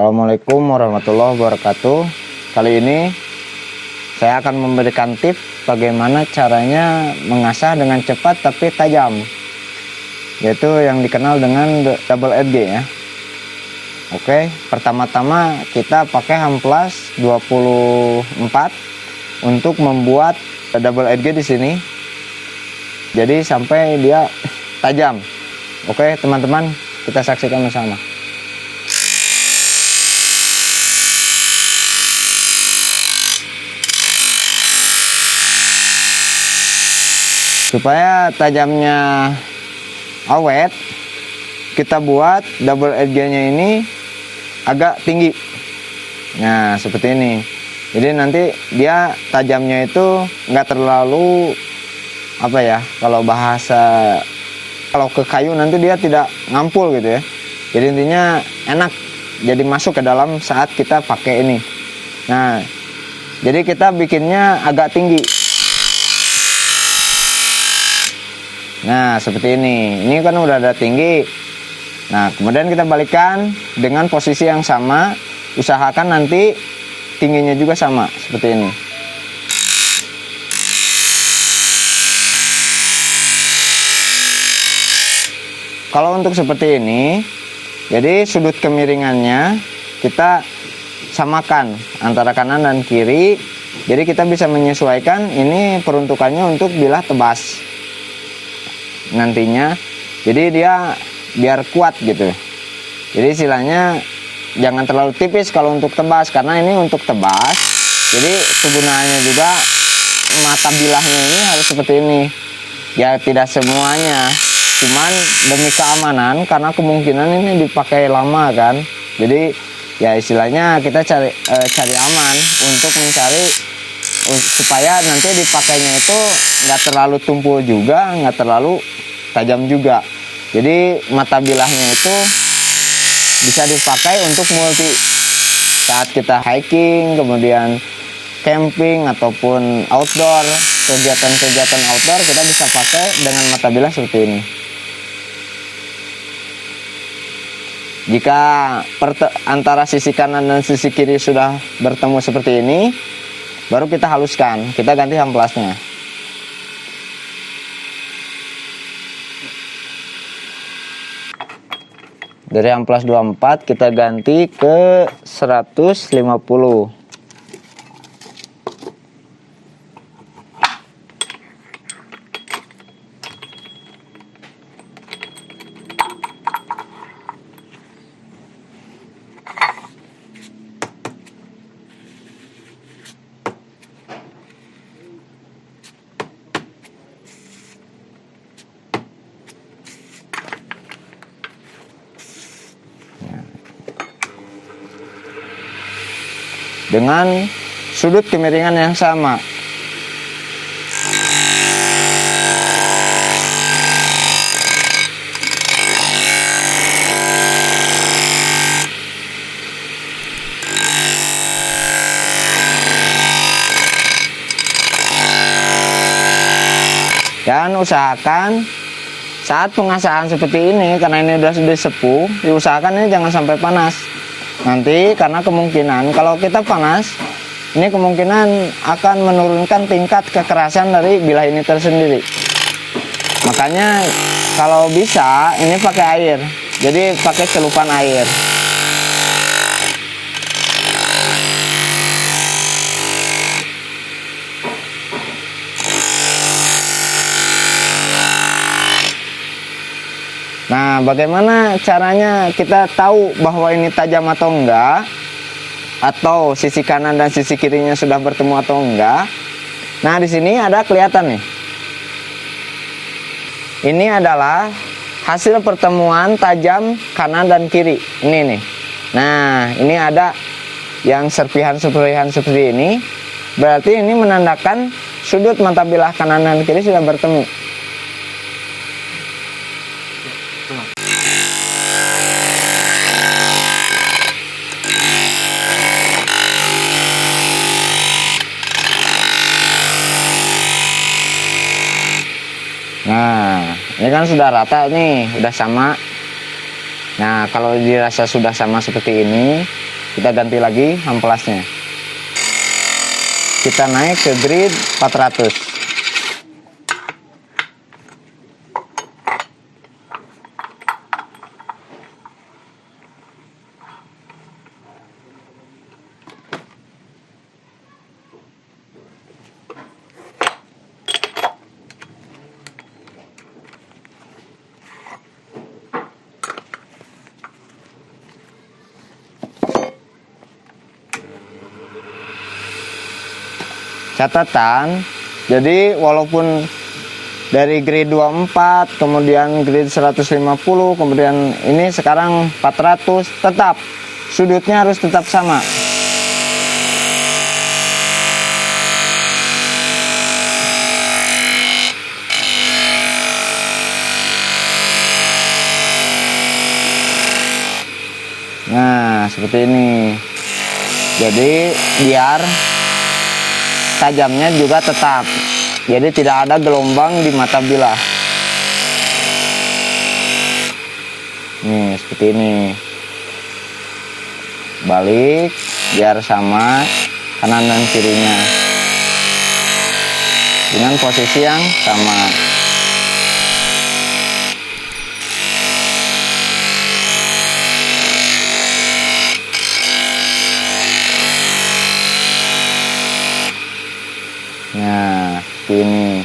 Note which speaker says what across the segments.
Speaker 1: Assalamualaikum warahmatullahi wabarakatuh. Kali ini saya akan memberikan tips bagaimana caranya mengasah dengan cepat tapi tajam, yaitu yang dikenal dengan double edge ya. Oke, pertama-tama kita pakai amplas 24 untuk membuat double edge di sini. Jadi sampai dia tajam. Oke, teman-teman, kita saksikan bersama. Supaya tajamnya awet, kita buat double edge-nya ini agak tinggi. Nah, seperti ini. Jadi nanti dia tajamnya itu nggak terlalu kalau kalau ke kayu nanti dia tidak ngampul gitu ya. Jadi intinya enak, jadi masuk ke dalam saat kita pakai ini. Nah, jadi kita bikinnya agak tinggi. Nah, seperti ini. Ini kan udah ada tinggi. Nah, kemudian kita balikkan dengan posisi yang sama. Usahakan nanti tingginya juga sama, seperti ini. Kalau untuk seperti ini, jadi sudut kemiringannya kita samakan antara kanan dan kiri. Jadi kita bisa menyesuaikan ini peruntukannya untuk bilah tebas nantinya, jadi dia biar kuat gitu. Jadi istilahnya jangan terlalu tipis kalau untuk tebas, karena ini untuk tebas. Jadi kegunaannya juga mata bilahnya ini harus seperti ini ya, tidak semuanya, cuman demi keamanan karena kemungkinan ini dipakai lama kan. Jadi ya istilahnya kita cari aman untuk mencari supaya nanti dipakainya itu nggak terlalu tumpul juga, nggak terlalu tajam juga. Jadi mata bilahnya itu bisa dipakai untuk multi saat kita hiking, kemudian camping ataupun outdoor, kegiatan-kegiatan outdoor kita bisa pakai dengan mata bilah seperti ini. Jika antara sisi kanan dan sisi kiri sudah bertemu seperti ini, baru kita haluskan, kita ganti amplasnya. Dari amplas 24 kita ganti ke 150. Dengan sudut kemiringan yang sama. Dan usahakan saat pengasahan seperti ini, karena ini sudah disepuh, diusahakan ini jangan sampai panas. Nanti karena kemungkinan kalau kita panas, ini kemungkinan akan menurunkan tingkat kekerasan dari bilah ini tersendiri. Makanya kalau bisa ini pakai air, jadi pakai celupan air. Nah, bagaimana caranya kita tahu bahwa ini tajam atau enggak, atau sisi kanan dan sisi kirinya sudah bertemu atau enggak? Nah, di sini ada kelihatan nih. Ini adalah hasil pertemuan tajam kanan dan kiri. Ini nih. Nah, ini ada yang serpihan-serpihan seperti ini. Berarti ini menandakan sudut mata bilah kanan dan kiri sudah bertemu. Nah, ini kan sudah rata nih, udah sama. Nah, kalau dirasa sudah sama seperti ini, kita ganti lagi amplasnya. Kita naik ke grid 400. Catatan, jadi walaupun dari grid 24, kemudian grid 150, kemudian ini sekarang 400, tetap sudutnya harus tetap sama. Nah, seperti ini. Jadi biar tajamnya juga tetap, jadi tidak ada gelombang di mata bilah. Nih seperti ini, balik biar sama kanan dan kirinya dengan posisi yang sama. Nah, seperti ini.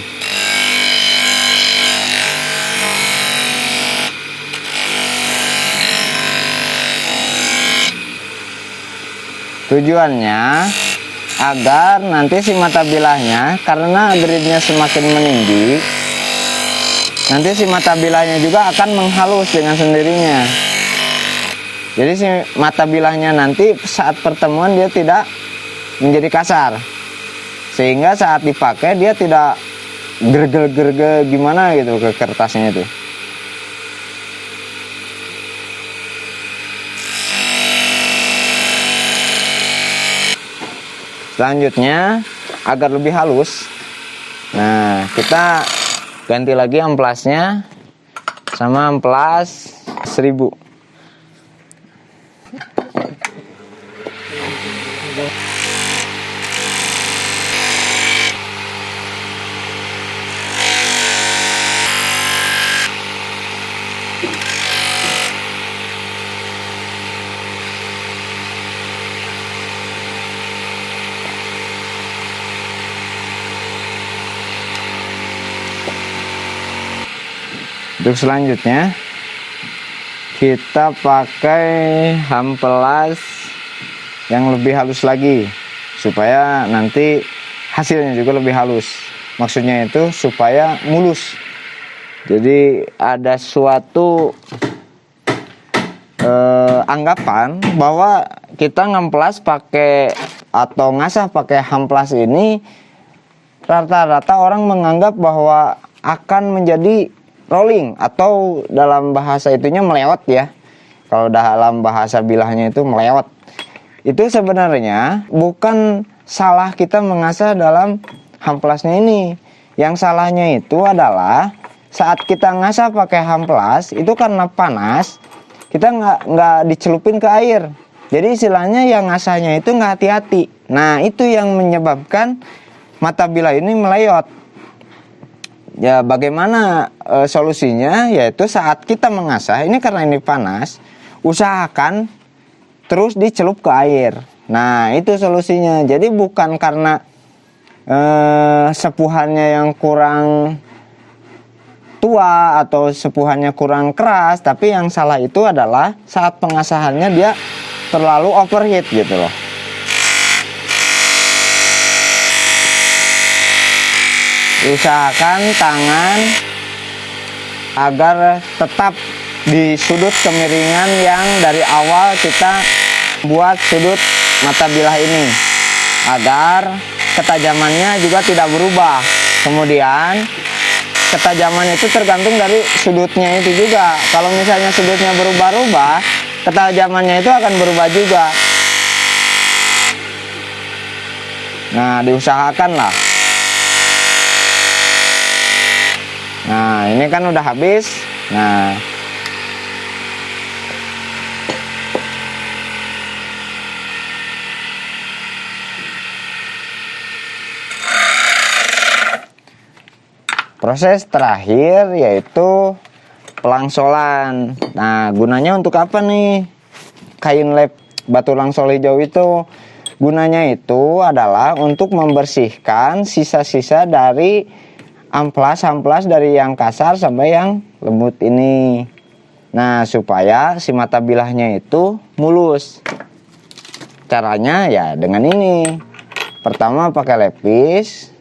Speaker 1: Tujuannya agar nanti si mata bilahnya, karena gridnya semakin meninggi, nanti si mata bilahnya juga akan menghalus dengan sendirinya. Jadi si mata bilahnya nanti saat pertemuan dia tidak menjadi kasar, sehingga saat dipakai dia tidak gergel-gergel gimana gitu ke kertasnya itu. Selanjutnya agar lebih halus, nah kita ganti lagi amplasnya sama amplas 1000. Untuk selanjutnya kita pakai amplas yang lebih halus lagi supaya nanti hasilnya juga lebih halus. Maksudnya itu supaya mulus. Jadi ada suatu anggapan bahwa kita ngamplas pakai atau ngasah pakai amplas ini, rata-rata orang menganggap bahwa akan menjadi rolling atau dalam bahasa itunya melewat ya. Kalau dalam bahasa bilahnya itu melewat. Itu sebenarnya bukan salah kita mengasah dalam amplasnya ini. Yang salahnya itu adalah saat kita ngasah pakai amplas itu karena panas, kita nggak dicelupin ke air. Jadi istilahnya yang ngasahnya itu nggak hati-hati. Nah itu yang menyebabkan mata bilah ini melewat. Ya bagaimana solusinya, yaitu saat kita mengasah ini karena ini panas, usahakan terus dicelup ke air. Nah itu solusinya. Jadi bukan karena sepuhannya yang kurang tua atau sepuhannya kurang keras, tapi yang salah itu adalah saat pengasahannya dia terlalu overheat gitu loh. Usahakan tangan agar tetap di sudut kemiringan yang dari awal kita buat sudut mata bilah ini, agar ketajamannya juga tidak berubah. Kemudian ketajamannya itu tergantung dari sudutnya itu juga. Kalau misalnya sudutnya berubah-ubah, ketajamannya itu akan berubah juga. Nah diusahakan lah. Nah ini kan udah habis. Nah Proses terakhir yaitu pelangsolan. Nah, gunanya untuk apa nih? Kain lap batu langsol hijau itu gunanya itu adalah untuk membersihkan sisa-sisa dari amplas dari yang kasar sampai yang lembut ini. Nah, supaya si mata bilahnya itu mulus. Caranya ya dengan ini. Pertama pakai lepis,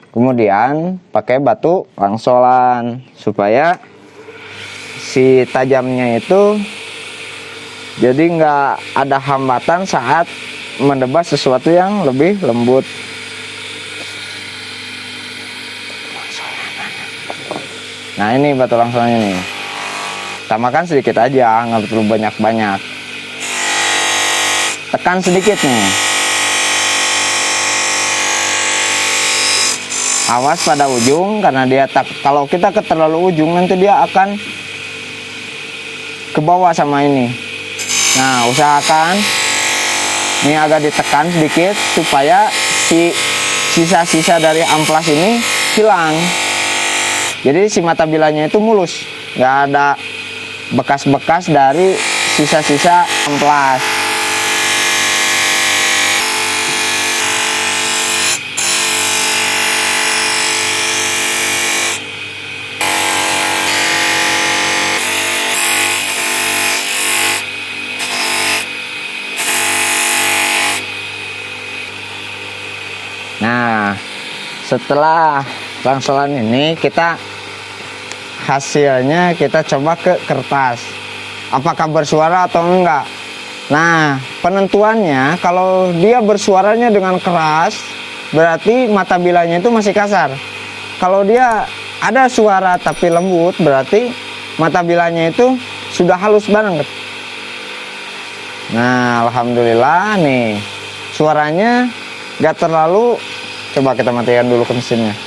Speaker 1: kemudian pakai batu langsolan supaya si tajamnya itu jadi nggak ada hambatan saat mendebas sesuatu yang lebih lembut. Nah, ini batu langsolannya nih. Tambahkan sedikit aja, nggak perlu banyak-banyak. Tekan sedikit nih. Awas pada ujung karena dia kalau kita ke terlalu ujung nanti dia akan ke bawah sama ini. Nah, usahakan ini agak ditekan sedikit supaya si sisa-sisa dari amplas ini hilang. Jadi si mata bilahnya itu mulus, nggak ada bekas-bekas dari sisa-sisa amplas. Nah, setelah langsolan ini hasilnya kita coba ke kertas. Apakah bersuara atau enggak? Nah, penentuannya kalau dia bersuaranya dengan keras, berarti mata bilahnya itu masih kasar. Kalau dia ada suara tapi lembut, berarti mata bilahnya itu sudah halus banget. Nah, alhamdulillah nih suaranya gak terlalu. Coba kita matikan dulu ke mesinnya.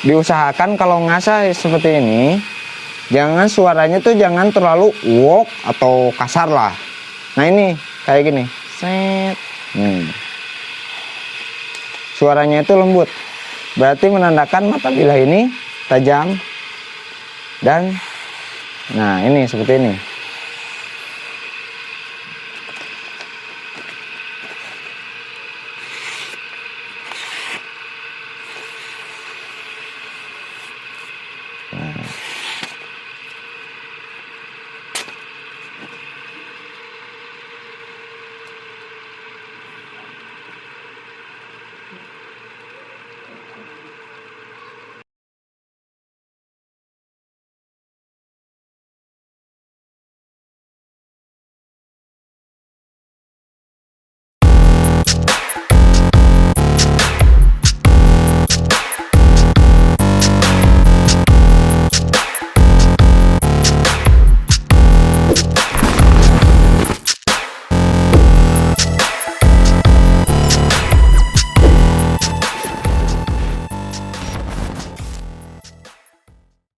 Speaker 1: Diusahakan kalau ngasah seperti ini, jangan suaranya tuh jangan terlalu wok atau kasar lah. Nah, ini kayak gini, set. Suaranya itu lembut, berarti menandakan mata bilah ini tajam. Dan nah, ini seperti ini.